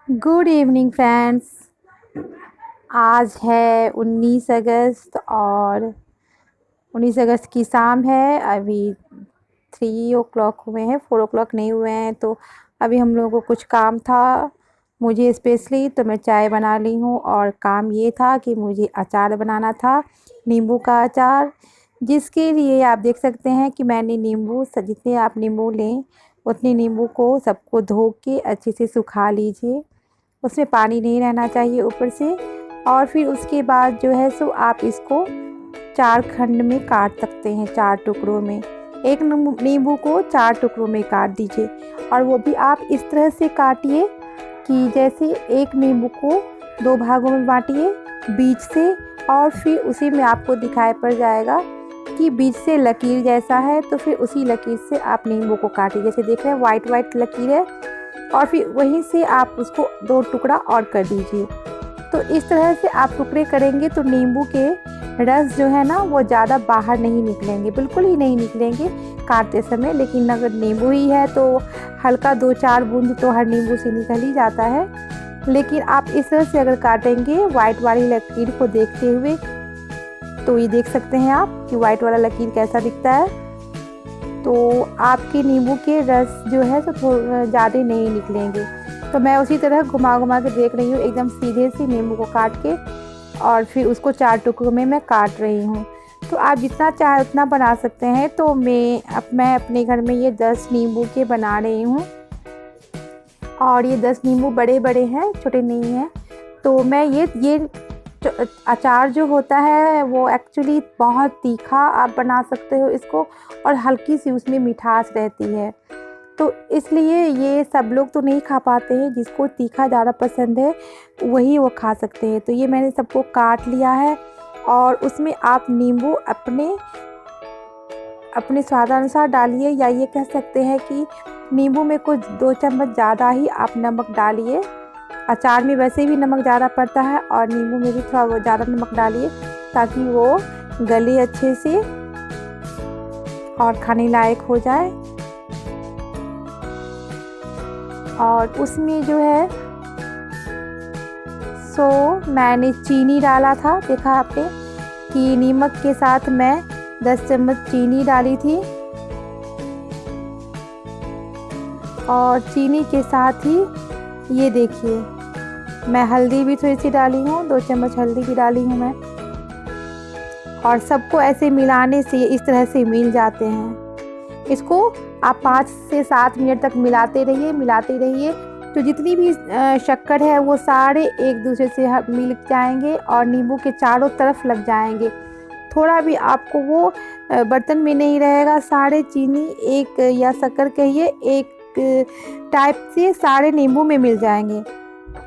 Good evening friends. आज है 19 अगस्त और 19 अगस्त की शाम है। अभी 3 o'clock हुए हैं, 4 o'clock नहीं हुए हैं। तो अभी हम लोगों को कुछ काम था मुझे स्पेशली, तो मैं चाय बना ली हूँ। और काम ये था कि मुझे अचार बनाना था, नींबू का अचार। जिसके लिए आप देख सकते हैं कि मैंने नींबू, जितने आप नींबू लें उतने नींबू को सबको धो के अच्छे से सुखा लीजिए। उसमें पानी नहीं रहना चाहिए ऊपर से। और फिर उसके बाद जो है सो आप इसको 4 खंड में काट सकते हैं, 4 टुकड़ों में। एक नींबू को 4 टुकड़ों में काट दीजिए। और वो भी आप इस तरह से काटिए कि जैसे एक नींबू को 2 भागों में बांटिए बीच से, और फिर उसी में आपको दिखाई पड़ जाएगा कि बीच से लकीर जैसा है, तो फिर उसी लकीर से आप नींबू को काटिए। जैसे देख रहे हैं वाइट वाइट लकीर है, और फिर वहीं से आप उसको 2 टुकड़ा और कर दीजिए। तो इस तरह से आप टुकड़े करेंगे तो नींबू के रस जो है ना वो ज़्यादा बाहर नहीं निकलेंगे, बिल्कुल ही नहीं निकलेंगे काटते समय। लेकिन अगर नींबू ही है तो हल्का 2-4 बूंद तो हर नींबू से निकल ही जाता है। लेकिन आप इस तरह से अगर काटेंगे वाइट वाली लकीर को देखते हुए, तो ये देख सकते हैं आप कि वाइट वाला लकीर कैसा दिखता है। तो आपके नींबू के रस जो है तो थोड़ा ज़्यादा नहीं निकलेंगे। तो मैं उसी तरह घुमा घुमा के देख रही हूँ, एकदम सीधे से नींबू को काट के, और फिर उसको 4 टुकड़ों में मैं काट रही हूँ। तो आप जितना चाहे उतना बना सकते हैं। तो मैं अपने घर में ये 10 नींबू के बना रही हूँ, और ये 10 नींबू बड़े बड़े हैं, छोटे नहीं हैं। तो मैं ये अचार जो होता है वो एक्चुअली बहुत तीखा आप बना सकते हो इसको, और हल्की सी उसमें मिठास रहती है। तो इसलिए ये सब लोग तो नहीं खा पाते हैं, जिसको तीखा ज़्यादा पसंद है वही वो खा सकते हैं। तो ये मैंने सबको काट लिया है, और उसमें आप नींबू अपने अपने स्वादानुसार डालिए, या ये कह सकते हैं कि नींबू में कुछ 2 चम्मच ज़्यादा ही आप नमक डालिए। अचार में वैसे भी नमक ज़्यादा पड़ता है, और नींबू में भी थोड़ा वो ज़्यादा नमक डालिए ताकि वो गले अच्छे से और खाने लायक हो जाए। और उसमें जो है सो मैंने चीनी डाला था, देखा आपने कि नमक के साथ मैं 10 चम्मच चीनी डाली थी, और चीनी के साथ ही ये देखिए मैं हल्दी भी थोड़ी सी डाली हूँ, 2 चम्मच हल्दी भी डाली हूँ मैं। और सबको ऐसे मिलाने से इस तरह से मिल जाते हैं। इसको आप 5 से 7 मिनट तक मिलाते रहिए। तो जितनी भी शक्कर है वो सारे एक दूसरे से मिल जाएंगे और नींबू के चारों तरफ लग जाएंगे। थोड़ा भी आपको वो बर्तन में नहीं रहेगा, सारे चीनी एक या शक्कर कहिए एक टाइप से सारे नींबू में मिल जाएंगे।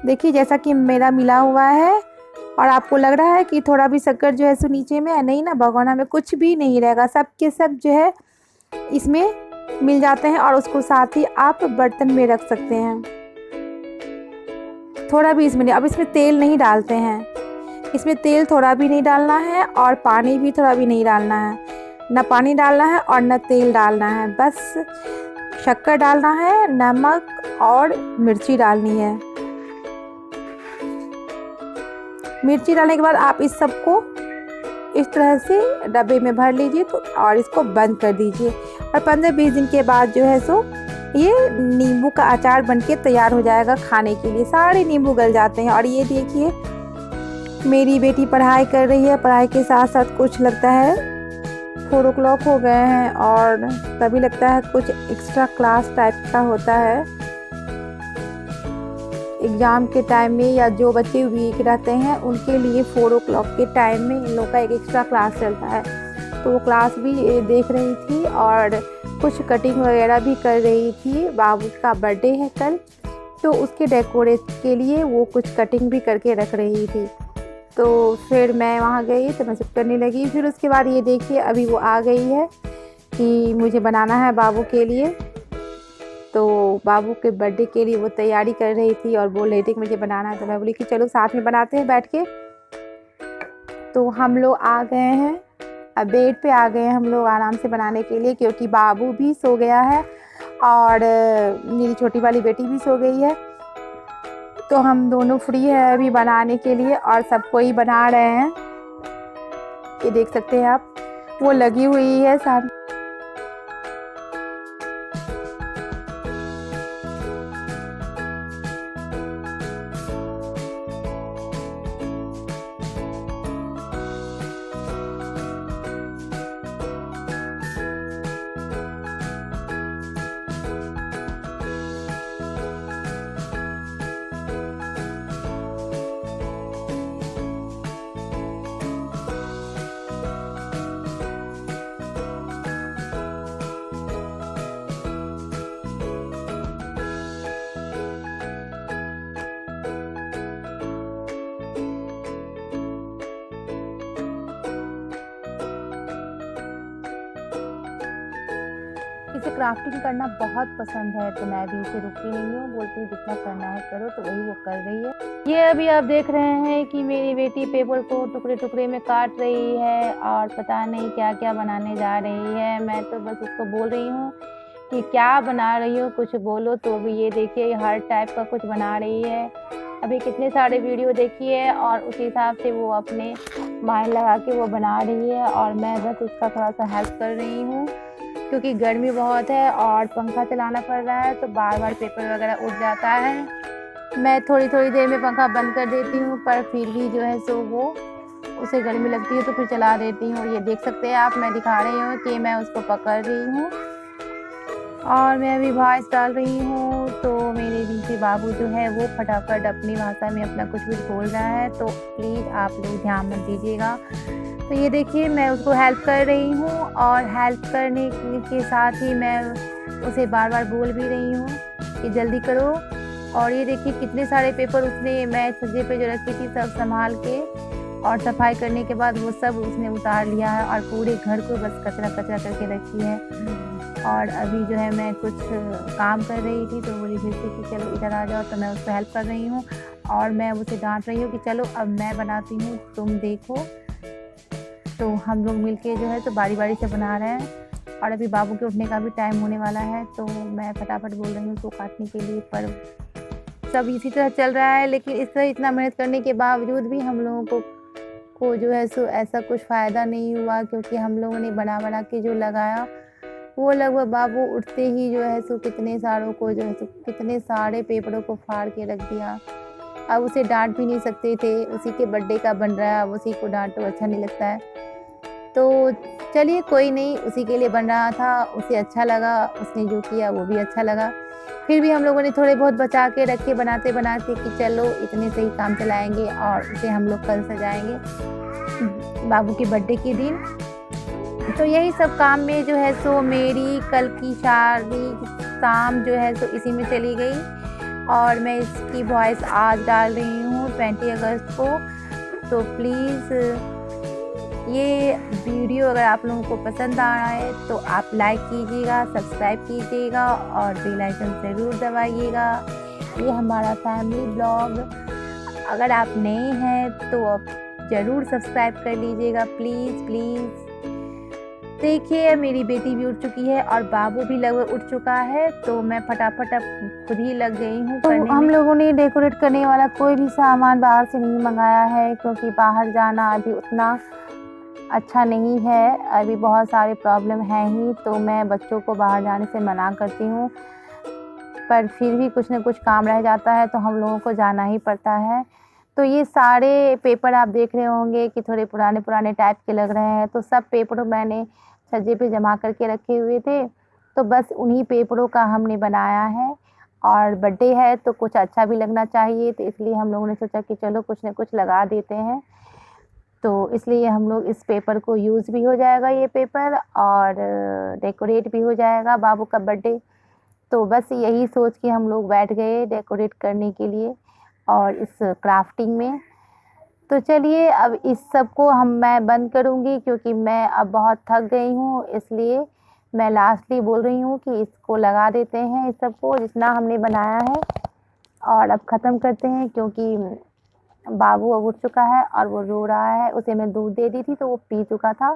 देखिए जैसा कि मेरा मिला हुआ है, और आपको लग रहा है कि थोड़ा भी शक्कर जो है सो नीचे में है, नहीं ना, भगोना में कुछ भी नहीं रहेगा, सब के सब जो है इसमें मिल जाते हैं। और उसको साथ ही आप बर्तन में रख सकते हैं। थोड़ा भी इसमें नहीं, अब इसमें तेल नहीं डालते हैं, इसमें तेल थोड़ा भी नहीं डालना है, और पानी भी थोड़ा भी नहीं डालना है। ना पानी डालना है और ना तेल डालना है, बस शक्कर डालना है, नमक और मिर्ची डालनी है। मिर्ची डालने के बाद आप इस सबको इस तरह से डब्बे में भर लीजिए, तो और इसको बंद कर दीजिए। और 15-20 दिन के बाद जो है सो ये नींबू का अचार बनके तैयार हो जाएगा खाने के लिए। सारे नींबू गल जाते हैं। और ये देखिए मेरी बेटी पढ़ाई कर रही है, पढ़ाई के साथ साथ कुछ लगता है 4 o'clock हो गए हैं, और तभी लगता है कुछ एक्स्ट्रा क्लास टाइप का होता है एग्ज़ाम के टाइम में, या जो बच्चे वीक रहते हैं उनके लिए 4 o'clock के टाइम में इन लोग का एक एक्स्ट्रा क्लास चलता है। तो वो क्लास भी देख रही थी, और कुछ कटिंग वगैरह भी कर रही थी। बाबू का बर्थडे है कल, तो उसके डेकोरेट के लिए वो कुछ कटिंग भी करके रख रही थी। तो फिर मैं वहाँ गई तो मैं सब करने लगी। फिर उसके बाद ये देखिए अभी वो आ गई है कि मुझे बनाना है बाबू के लिए। तो बाबू के बर्थडे के लिए वो तैयारी कर रही थी और बोल रही थी कि मुझे बनाना है। तो मैं बोली कि चलो साथ में बनाते हैं बैठ के। तो हम लोग आ गए हैं, अब बेड पे आ गए हैं हम लोग आराम से बनाने के लिए, क्योंकि बाबू भी सो गया है और मेरी छोटी वाली बेटी भी सो गई है। तो हम दोनों फ्री है अभी बनाने के लिए और सबको ही बना रहे हैं। ये देख सकते हैं आप, वो लगी हुई है सारी। इसे क्राफ्टिंग करना बहुत पसंद है, तो मैं भी इसे रुकती नहीं हूँ, बोलती हूँ जितना करना है करो, तो वही वो कर रही है। ये अभी आप देख रहे हैं कि मेरी बेटी पेपर को टुकड़े टुकड़े में काट रही है और पता नहीं क्या क्या बनाने जा रही है। मैं तो बस उसको बोल रही हूँ कि क्या बना रही हो, कुछ बोलो। तो अभी ये देखिए हर टाइप का कुछ बना रही है। अभी कितने सारे वीडियो देखी है और उस हिसाब से वो अपने माइंड लगा के वो बना रही है और मैं बस उसका थोड़ा सा हेल्प कर रही हूँ, क्योंकि गर्मी बहुत है और पंखा चलाना पड़ रहा है तो बार बार पेपर वगैरह उठ जाता है। मैं थोड़ी थोड़ी देर में पंखा बंद कर देती हूँ, पर फिर भी जो है सो वो उसे गर्मी लगती है तो फिर चला देती हूँ। ये देख सकते हैं आप, मैं दिखा रही हूँ कि मैं उसको पकड़ रही हूँ और मैं अभी वॉइस डाल रही हूँ। तो मेरे पीछे बाबू जो है वो फटाफट अपनी भाषा में अपना कुछ भी बोल रहा है, तो प्लीज़ आप लोग ध्यान मत दीजिएगा। तो ये देखिए मैं उसको हेल्प कर रही हूँ और हेल्प करने के साथ ही मैं उसे बार बार बोल भी रही हूँ कि जल्दी करो। और ये देखिए कितने सारे पेपर उसने, मैं छज्जे पे जो रखी थी सब संभाल के और सफाई करने के बाद वो सब उसने उतार लिया है और पूरे घर को बस कचरा कचरा करके रखी है। और अभी जो है मैं कुछ काम कर रही थी तो बोली फिर से कि चलो इधर आ जाओ, तो मैं उसको हेल्प कर रही हूँ और मैं उसे डांट रही हूँ कि चलो अब मैं बनाती हूँ तुम देखो। तो हम लोग मिलके जो है तो बारी बारी से बना रहे हैं और अभी बाबू के उठने का भी टाइम होने वाला है, तो मैं फटाफट बोल रही हूँ उसको काटने के लिए। पर सब इसी तरह चल रहा है, लेकिन इस तरह इतना मेहनत करने के बावजूद भी हम लोगों को जो है सो ऐसा कुछ फ़ायदा नहीं हुआ, क्योंकि हम लोगों ने बना बना के जो लगाया वो लगभग बाबू उठते ही जो है सो कितने सारों को जो है सो कितने सारे पेपरों को फाड़ के रख दिया। अब उसे डांट भी नहीं सकते थे, उसी के बर्थडे का बन रहा है, अब उसी को डांटो अच्छा नहीं लगता है। तो चलिए कोई नहीं, उसी के लिए बन रहा था, उसे अच्छा लगा, उसने जो किया वो भी अच्छा लगा। फिर भी हम लोगों ने थोड़े बहुत बचा के रखे बनाते बनाते कि चलो इतने से ही काम चलाएंगे और उसे हम लोग कल सजाएंगे बाबू के बर्थडे के दिन। तो यही सब काम में जो है सो मेरी कल की सारी शाम जो है सो इसी में चली गई और मैं इसकी वॉइस आज डाल रही हूँ 20 अगस्त को। तो प्लीज़ ये वीडियो अगर आप लोगों को पसंद आ रहा है तो आप लाइक कीजिएगा, सब्सक्राइब कीजिएगा और बेल आइकन ज़रूर दबाइएगा। ये हमारा फैमिली ब्लॉग, अगर आप नए हैं तो आप ज़रूर सब्सक्राइब कर लीजिएगा प्लीज़ प्लीज़। देखिए मेरी बेटी भी उठ चुकी है और बाबू भी लगभग उठ चुका है, तो मैं फटाफट अब खुद ही लग गई हूँ करने में। हम लोगों ने डेकोरेट करने वाला कोई भी सामान बाहर से नहीं मंगाया है, क्योंकि बाहर जाना अभी उतना अच्छा नहीं है, अभी बहुत सारे प्रॉब्लम हैं ही, तो मैं बच्चों को बाहर जाने से मना करती हूँ। पर फिर भी कुछ न कुछ काम रह जाता है तो हम लोगों को जाना ही पड़ता है। तो ये सारे पेपर आप देख रहे होंगे कि थोड़े पुराने पुराने टाइप के लग रहे हैं, तो सब पेपरों मैंने छज्जे पे जमा करके रखे हुए थे, तो बस उन्हीं पेपरों का हमने बनाया है। और बर्थडे है तो कुछ अच्छा भी लगना चाहिए, तो इसलिए हम लोगों ने सोचा कि चलो कुछ न कुछ लगा देते हैं। तो इसलिए हम लोग इस पेपर को यूज़ भी हो जाएगा ये पेपर और डेकोरेट भी हो जाएगा बाबू का बर्थडे। तो बस यही सोच के हम लोग बैठ गए डेकोरेट करने के लिए और इस क्राफ्टिंग में। तो चलिए अब इस सब को मैं बंद करूँगी, क्योंकि मैं अब बहुत थक गई हूँ, इसलिए मैं लास्टली बोल रही हूँ कि इसको लगा देते हैं इस सब को जितना हमने बनाया है और अब ख़त्म करते हैं, क्योंकि बाबू अब उठ चुका है और वो रो रहा है। उसे मैं दूध दे दी थी तो वो पी चुका था,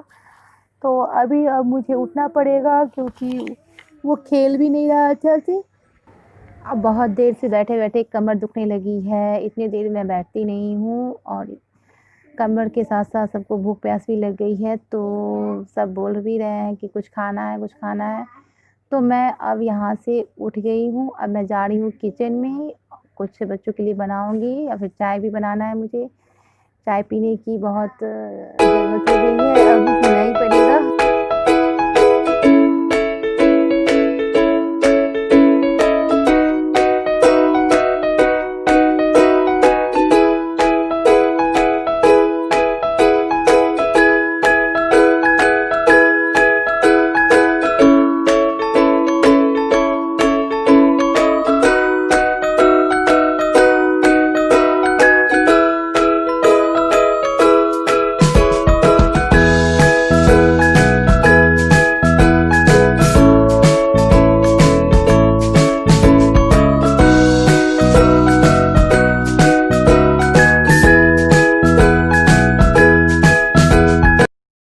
तो अभी अब मुझे उठना पड़ेगा क्योंकि वो खेल भी नहीं रहा अच्छा से। अब बहुत देर से बैठे-बैठे कमर दुखने लगी है, इतनी देर मैं बैठती नहीं हूँ और कमर के साथ-साथ सबको भूख प्यास भी लग गई है, तो सब बोल भी रहे हैं कि कुछ खाना है, कुछ खाना है। तो मैं अब यहाँ से उठ गई हूँ, अब मैं जा रही हूँ किचन में, कुछ बच्चों के लिए बनाऊँगी या फिर चाय भी बनाना है मुझे। चाय पीने की बहुत ज़रूरत हो गई है, अब पीना ही पड़ेगा।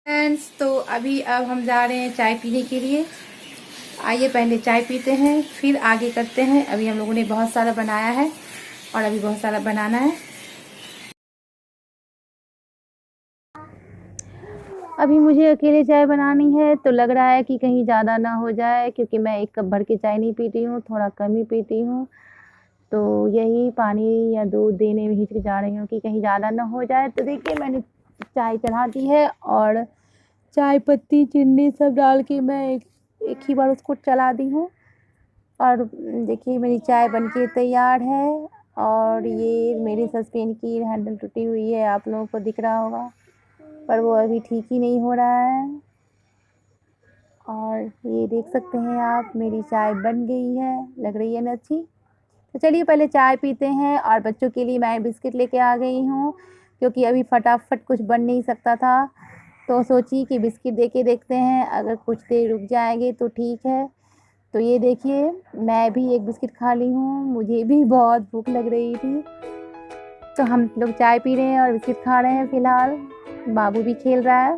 फ्रेंड्स, तो अब हम जा रहे हैं चाय पीने के लिए। आइए पहले चाय पीते हैं, फिर आगे करते हैं। अभी हम लोगों ने बहुत सारा बनाया है और अभी बहुत सारा बनाना है। अभी मुझे अकेले चाय बनानी है, तो लग रहा है कि कहीं ज़्यादा ना हो जाए, क्योंकि मैं 1 कप भर के चाय नहीं पीती हूँ, थोड़ा कम ही पीती हूँ। तो यही पानी या दूध देने में हिचकिचा रही हूँ कि कहीं ज़्यादा ना हो जाए। तो देखिए मैंने चाय चढ़ा दी है और चाय पत्ती, चीनी सब डाल के मैं एक ही बार उसको चला दी हूँ। और देखिए मेरी चाय बनके तैयार है और ये मेरे सस्पेन की हैंडल टूटी हुई है, आप लोगों को दिख रहा होगा, पर वो अभी ठीक ही नहीं हो रहा है। और ये देख सकते हैं आप, मेरी चाय बन गई है, लग रही है ना अच्छी। तो चलिए पहले चाय पीते हैं। और बच्चों के लिए मैं बिस्किट लेके आ गई हूँ, क्योंकि अभी फटाफट कुछ बन नहीं सकता था, तो सोची कि बिस्किट दे के देखते हैं, अगर कुछ देर रुक जाएंगे तो ठीक है। तो ये देखिए मैं भी एक बिस्किट खा ली हूँ, मुझे भी बहुत भूख लग रही थी। तो हम लोग चाय पी रहे हैं और बिस्किट खा रहे हैं फिलहाल। बाबू भी खेल रहा है।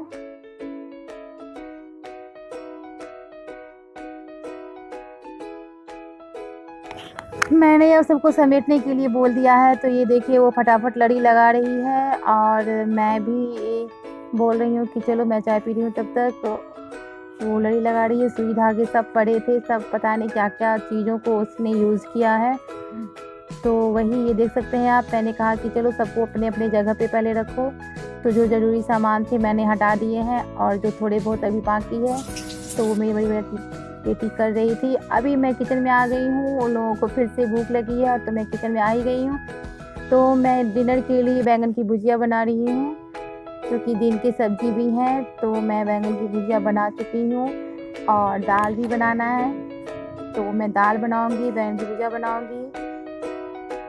मैंने अब सबको समेटने के लिए बोल दिया है, तो ये देखिए वो फटाफट लड़ी लगा रही है और मैं भी बोल रही हूँ कि चलो मैं चाय पी रही हूँ तब तक। तो वो लड़ी लगा रही है, सुई धागे सब पड़े थे, सब पता नहीं क्या क्या चीज़ों को उसने यूज़ किया है। तो वही ये देख सकते हैं आप, मैंने कहा कि चलो सबको अपने अपने जगह पे पहले रखो। तो जो ज़रूरी सामान थे मैंने हटा दिए हैं और जो थोड़े बहुत अभी बाकी है तो वो मेरी बड़ी बेटी कर रही थी। अभी मैं किचन में आ गई हूँ, उन लोगों को फिर से भूख लगी है तो मैं किचन में आ ही गई हूँ। तो मैं डिनर के लिए बैंगन की भुजिया बना रही हूँ, क्योंकि दिन की सब्ज़ी भी है, तो मैं बैंगन की भुजिया बना चुकी हूँ और दाल भी बनाना है। तो मैं दाल बनाऊँगी, बैंगन की भुजिया बनाऊँगी।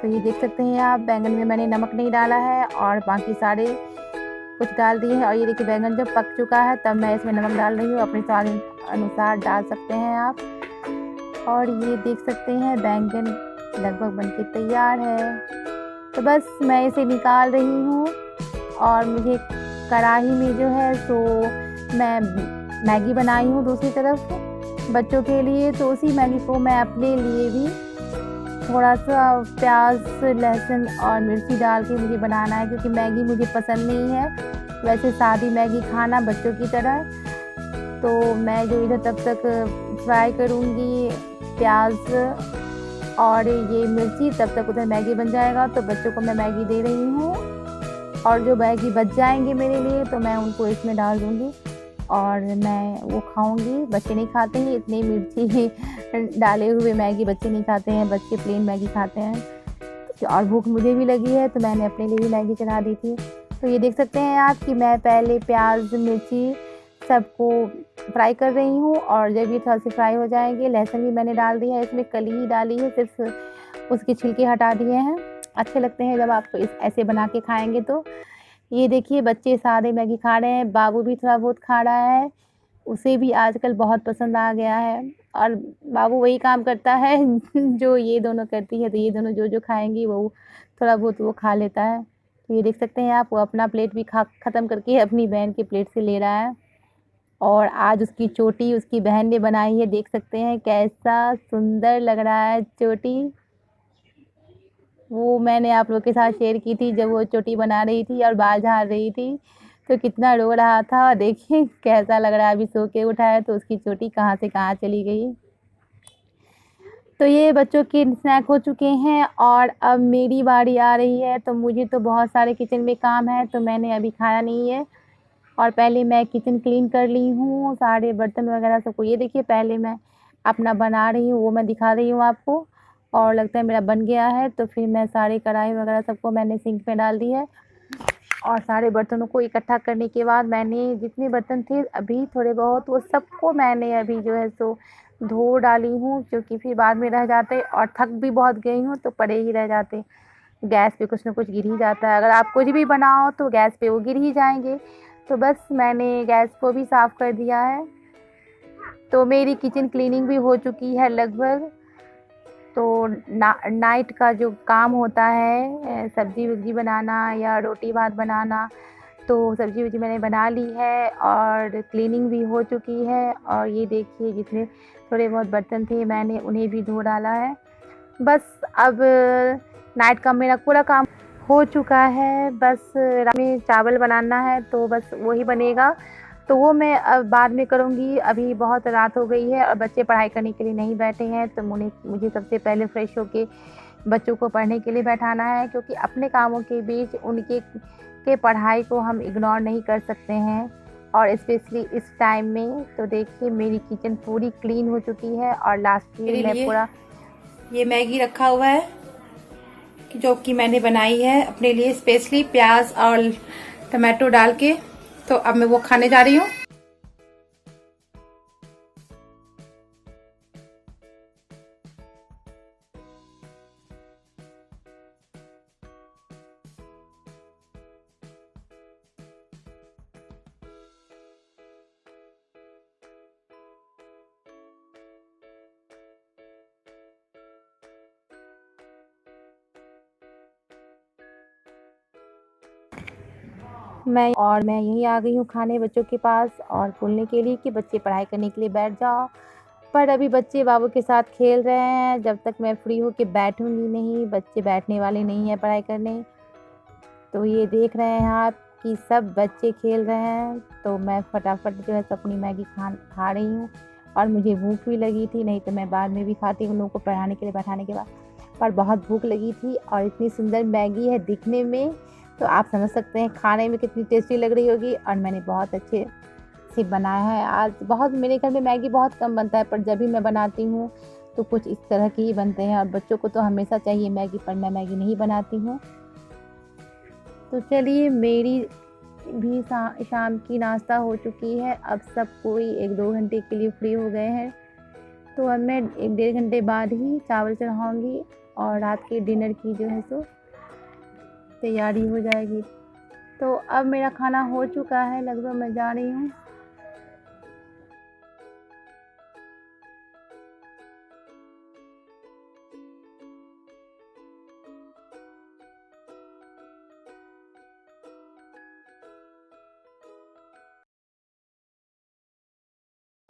तो ये देख सकते हैं आप, बैंगन में मैंने नमक नहीं डाला है और बाकी सारे कुछ डाल दिए हैं। और ये देखिए बैंगन जब पक चुका है तब मैं इसमें नमक डाल रही हूँ, अपने स्वाद अनुसार डाल सकते हैं आप। और ये देख सकते हैं बैंगन लगभग बनके तैयार है। तो बस मैं इसे निकाल रही हूँ और मुझे कढ़ाई में जो है सो मैं मैगी बनाई हूँ दूसरी तरफ बच्चों के लिए। तो उसी मैगी को मैं अपने लिए भी थोड़ा सा प्याज, लहसुन और मिर्ची डाल के मुझे बनाना है, क्योंकि मैगी मुझे पसंद नहीं है वैसे सादी मैगी खाना बच्चों की तरह। तो मैं जो इधर तब तक फ्राई करूँगी प्याज और ये मिर्ची, तब तक उधर मैगी बन जाएगा। तो बच्चों को मैं मैगी दे रही हूँ और जो मैगी बच जाएंगे मेरे लिए तो मैं उनको इसमें डाल दूँगी और मैं वो खाऊंगी। बच्चे नहीं खाते हैं इतनी मिर्ची डाले हुए मैगी, बच्चे नहीं खाते हैं, बच्चे प्लेन मैगी खाते हैं। और भूख मुझे भी लगी है तो मैंने अपने लिए भी मैगी चढ़ा दी थी। तो ये देख सकते हैं आप कि मैं पहले प्याज, मिर्ची सबको फ्राई कर रही हूँ और जब ये थोड़ा से फ्राई हो जाएंगे, लहसुन भी मैंने डाल दिया है, इसमें कली ही डाली है, सिर्फ उसके छिलके हटा दिए हैं। अच्छे लगते हैं जब आप ऐसे बना के खाएंगे। तो ये देखिए बच्चे सादे मैगी खा रहे हैं, बाबू भी थोड़ा बहुत खा रहा है, उसे भी आजकल बहुत पसंद आ गया है। और बाबू वही काम करता है जो ये दोनों करती है, तो ये दोनों जो जो खाएंगी वो थोड़ा बहुत वो खा लेता है। तो ये देख सकते हैं आप, वो अपना प्लेट भी ख़त्म करके अपनी बहन के प्लेट से ले रहा है। और आज उसकी चोटी उसकी बहन ने बनाई है, देख सकते हैं कैसा सुंदर लग रहा है चोटी। वो मैंने आप लोग के साथ शेयर की थी जब वो चोटी बना रही थी और बाल झाड़ रही थी, तो कितना रो रहा था। और देखिए कैसा लग रहा है, अभी सो के उठा है तो उसकी चोटी कहाँ से कहाँ चली गई। तो ये बच्चों के स्नैक हो चुके हैं और अब मेरी बारी आ रही है। तो मुझे तो बहुत सारे किचन में काम है, तो मैंने अभी खाया नहीं है और पहले मैं किचन क्लीन कर ली हूँ, सारे बर्तन वगैरह सबको। ये देखिए पहले मैं अपना बना रही हूँ, वो मैं दिखा रही हूँ आपको। और लगता है मेरा बन गया है, तो फिर मैं सारे कढ़ाई वगैरह सबको मैंने सिंक में डाल दी है। और सारे बर्तनों को इकट्ठा करने के बाद मैंने जितने बर्तन थे अभी थोड़े बहुत, वो सबको मैंने अभी जो है सो धो डाली हूँ, क्योंकि फिर बाद में रह जाते और थक भी बहुत गई हूँ तो पड़े ही रह जाते। गैस पे कुछ ना कुछ गिर ही जाता है, अगर आप कुछ भी बनाओ तो गैस पे वो गिर ही जाएंगे। तो बस मैंने गैस को भी साफ़ कर दिया है। तो मेरी किचन क्लीनिंग भी हो चुकी है लगभग। तो नाइट का जो काम होता है सब्ज़ी वब्ज़ी बनाना या रोटी भात बनाना, तो सब्ज़ी वब्ज़ी मैंने बना ली है और क्लीनिंग भी हो चुकी है। और ये देखिए जितने थोड़े बहुत बर्तन थे मैंने उन्हें भी धो डाला है। बस अब नाइट का मेरा पूरा काम हो चुका है। बस रात में चावल बनाना है, तो बस वही बनेगा, तो वो मैं अब बाद में करूँगी। अभी बहुत रात हो गई है और बच्चे पढ़ाई करने के लिए नहीं बैठे हैं, तो मुझे सबसे पहले फ्रेश होके बच्चों को पढ़ने के लिए बैठाना है, क्योंकि अपने कामों के बीच उनके पढ़ाई को हम इग्नोर नहीं कर सकते हैं, और स्पेशली इस टाइम में। तो देखिए मेरी किचन पूरी क्लीन हो चुकी है और लास्ट में मैं पूरा ये मैगी रखा हुआ है जो कि मैंने बनाई है अपने लिए स्पेशली प्याज और टमाटो डाल के। तो अब मैं वो खाने जा रही हूँ। मैं यहीं आ गई हूँ खाने बच्चों के पास और बोलने के लिए कि बच्चे पढ़ाई करने के लिए बैठ जाओ। पर अभी बच्चे बाबू के साथ खेल रहे हैं, जब तक मैं फ्री होके बैठूंगी नहीं, बच्चे बैठने वाले नहीं हैं पढ़ाई करने। तो ये देख रहे हैं आप कि सब बच्चे खेल रहे हैं, तो मैं फटाफट जो है अपनी मैगी खा रही हूँ। और मुझे भूख भी लगी थी, नहीं तो मैं बाद में भी खाती उन लोगों को पढ़ाने के लिए बैठाने के बाद। पर बहुत भूख लगी थी और इतनी सुंदर मैगी है दिखने में, तो आप समझ सकते हैं खाने में कितनी टेस्टी लग रही होगी। और मैंने बहुत अच्छे से बनाया है आज। बहुत मेरे घर में मैगी बहुत कम बनता है, पर जब भी मैं बनाती हूँ तो कुछ इस तरह के ही बनते हैं। और बच्चों को तो हमेशा चाहिए मैगी, पर मैं मैगी नहीं बनाती हूँ। तो चलिए मेरी भी शाम की नाश्ता हो चुकी है। अब सब कोई 1-2 घंटे के लिए फ्री हो गए हैं, तो अब मैं 1-1.5 घंटे बाद ही चावल चढ़ाऊँगी और रात के डिनर की जो है सो तैयारी हो जाएगी। तो अब मेरा खाना हो चुका है लगभग, मैं जा रही हूँ।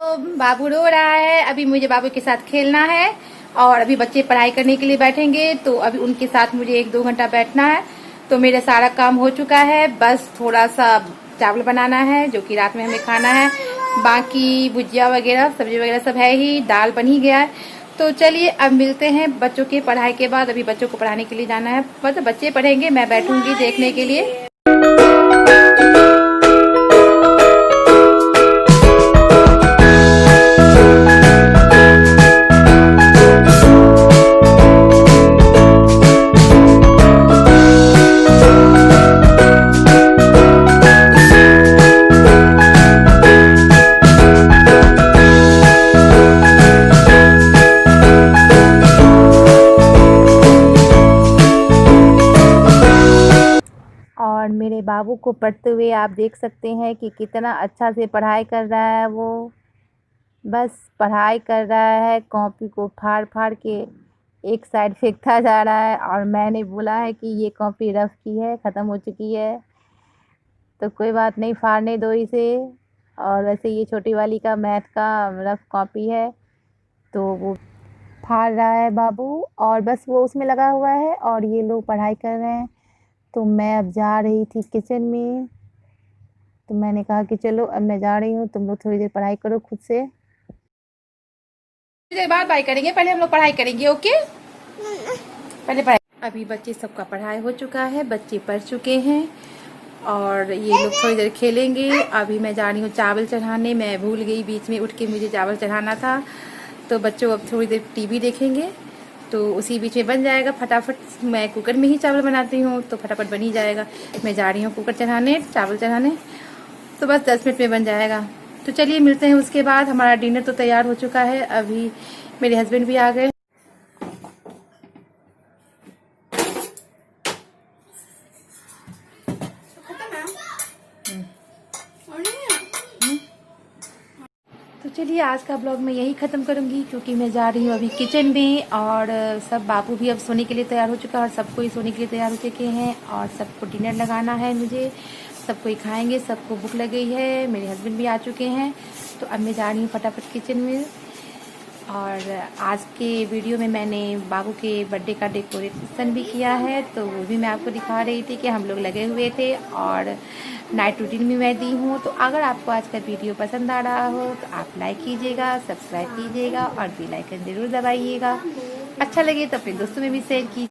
तो बाबू रो रहा है, अभी मुझे बाबू के साथ खेलना है और अभी बच्चे पढ़ाई करने के लिए बैठेंगे, तो अभी उनके साथ मुझे 1-2 घंटा बैठना है। तो मेरा सारा काम हो चुका है, बस थोड़ा सा चावल बनाना है जो कि रात में हमें खाना है। बाकी भुजिया वगैरह सब्जी वगैरह सब है ही, दाल बन ही गया है। तो चलिए अब मिलते हैं बच्चों की पढ़ाई के बाद। अभी बच्चों को पढ़ाने के लिए जाना है, मतलब बच्चे पढ़ेंगे, मैं बैठूंगी देखने के लिए। और मेरे बाबू को पढ़ते हुए आप देख सकते हैं कि कितना अच्छा से पढ़ाई कर रहा है। वो बस पढ़ाई कर रहा है, कॉपी को फाड़ फाड़ के एक साइड फेंकता जा रहा है। और मैंने बोला है कि ये कॉपी रफ की है, ख़त्म हो चुकी है, तो कोई बात नहीं, फाड़ने दो इसे। और वैसे ये छोटी वाली का मैथ का रफ कॉपी है, तो वो फाड़ रहा है बाबू, और बस वो उसमें लगा हुआ है और ये लोग पढ़ाई कर रहे हैं। तो मैं अब जा रही थी किचन में, तो मैंने कहा कि चलो अब मैं जा रही हूँ, तुम लोग थोड़ी देर पढ़ाई करो खुद से। थोड़ी देर बाद बाय करेंगे, पहले हम लोग पढ़ाई करेंगे। ओके, पहले पढ़ाई। अभी बच्चे सबका पढ़ाई हो चुका है, बच्चे पढ़ चुके हैं और ये लोग थोड़ी देर खेलेंगे। अभी मैं जा रही हूँ चावल चढ़ाने, मैं भूल गई बीच में उठ के मुझे चावल चढ़ाना था। तो बच्चों अब थोड़ी देर टीवी देखेंगे, तो उसी बीच में बन जाएगा फटाफट। मैं कुकर में ही चावल बनाती हूँ तो फटाफट बन ही जाएगा। मैं जा रही हूँ कुकर चढ़ाने, चावल चढ़ाने, तो बस 10 मिनट में बन जाएगा। तो चलिए मिलते हैं उसके बाद। हमारा डिनर तो तैयार हो चुका है, अभी मेरे हस्बैंड भी आ गए। तो चलिए आज का ब्लॉग मैं यही ख़त्म करूँगी, क्योंकि मैं जा रही हूँ अभी किचन में। और सब बाबू भी अब सोने के लिए तैयार हो चुका है और सबको ही सोने के लिए तैयार हो चुके हैं और सबको डिनर लगाना है मुझे। सबको ही खाएंगे, सबको भूख लग गई है, मेरे हस्बैंड भी आ चुके हैं। तो अब मैं जा रही हूँ फटाफट किचन में। और आज के वीडियो में मैंने बाबू के बर्थडे का डेकोरेशन भी किया है, तो वो भी मैं आपको दिखा रही थी कि हम लोग लगे हुए थे। और नाइट रूटीन भी मैं दी हूँ। तो अगर आपको आज का वीडियो पसंद आ रहा हो तो आप लाइक कीजिएगा, सब्सक्राइब कीजिएगा और बेल आइकन ज़रूर दबाइएगा। अच्छा लगे तो अपने दोस्तों में भी शेयर कीजिए।